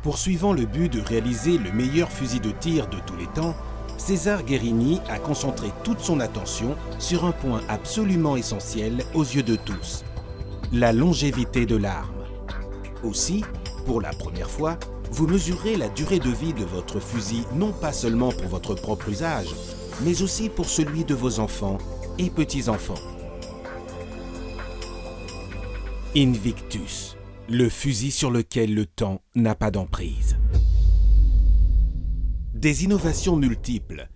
Poursuivant le but de réaliser le meilleur fusil de tir de tous les temps, César Guerrini a concentré toute son attention sur un point absolument essentiel aux yeux de tous, la longévité de l'arme. Aussi, pour la première fois, vous mesurez la durée de vie de votre fusil non pas seulement pour votre propre usage, mais aussi pour celui de vos enfants et petits-enfants. Invictus, le fusil sur lequel le temps n'a pas d'emprise. Des innovations multiples,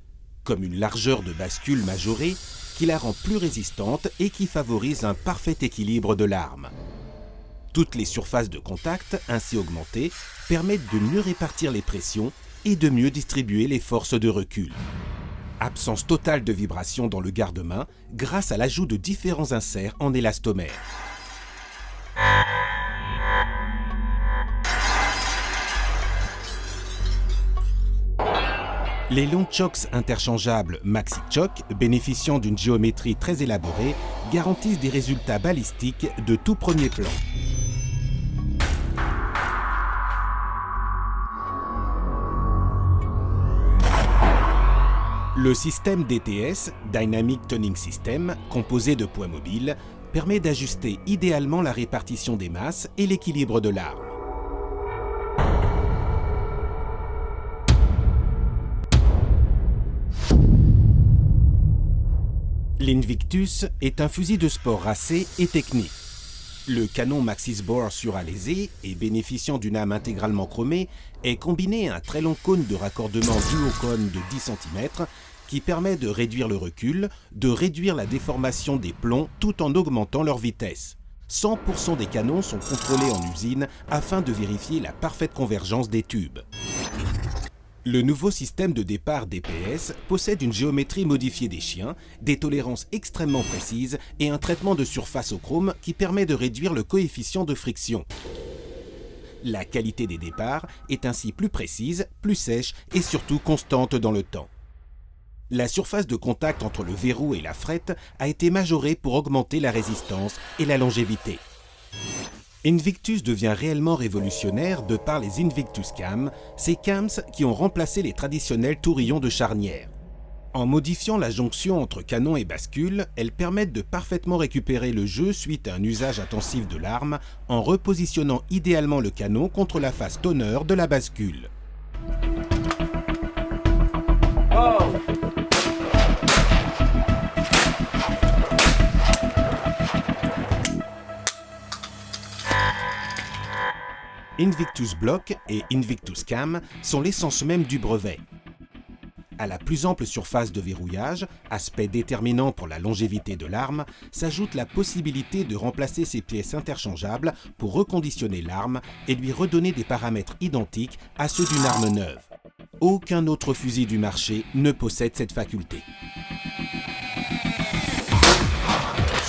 comme une largeur de bascule majorée qui la rend plus résistante et qui favorise un parfait équilibre de l'arme. Toutes les surfaces de contact, ainsi augmentées, permettent de mieux répartir les pressions et de mieux distribuer les forces de recul. Absence totale de vibration dans le garde-main grâce à l'ajout de différents inserts en élastomère. Les longs chocks interchangeables Maxi-Choc, bénéficiant d'une géométrie très élaborée, garantissent des résultats balistiques de tout premier plan. Le système DTS, Dynamic Tuning System, composé de poids mobiles, permet d'ajuster idéalement la répartition des masses et l'équilibre de l'arme. L'Invictus est un fusil de sport racé et technique. Le canon Maxis-Bore suralésé et bénéficiant d'une âme intégralement chromée est combiné à un très long cône de raccordement duocone de 10 cm qui permet de réduire le recul, de réduire la déformation des plombs tout en augmentant leur vitesse. 100% des canons sont contrôlés en usine afin de vérifier la parfaite convergence des tubes. Le nouveau système de départ DPS possède une géométrie modifiée des chiens, des tolérances extrêmement précises et un traitement de surface au chrome qui permet de réduire le coefficient de friction. La qualité des départs est ainsi plus précise, plus sèche et surtout constante dans le temps. La surface de contact entre le verrou et la frette a été majorée pour augmenter la résistance et la longévité. Invictus devient réellement révolutionnaire de par les Invictus Cam, ces cams qui ont remplacé les traditionnels tourillons de charnière. En modifiant la jonction entre canon et bascule, elles permettent de parfaitement récupérer le jeu suite à un usage intensif de l'arme en repositionnant idéalement le canon contre la face tonneur de la bascule. Oh! Invictus Block et Invictus Cam sont l'essence même du brevet. À la plus ample surface de verrouillage, aspect déterminant pour la longévité de l'arme, s'ajoute la possibilité de remplacer ces pièces interchangeables pour reconditionner l'arme et lui redonner des paramètres identiques à ceux d'une arme neuve. Aucun autre fusil du marché ne possède cette faculté.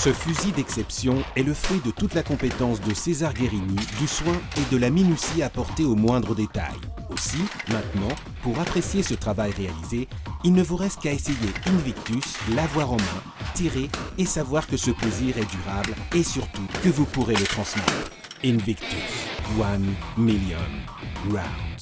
Ce fusil d'exception est le fruit de toute la compétence de César Guerrini, du soin et de la minutie apportée aux moindres détails. Aussi, maintenant, pour apprécier ce travail réalisé, il ne vous reste qu'à essayer Invictus, l'avoir en main, tirer et savoir que ce plaisir est durable et surtout que vous pourrez le transmettre. Invictus, 1 million rounds.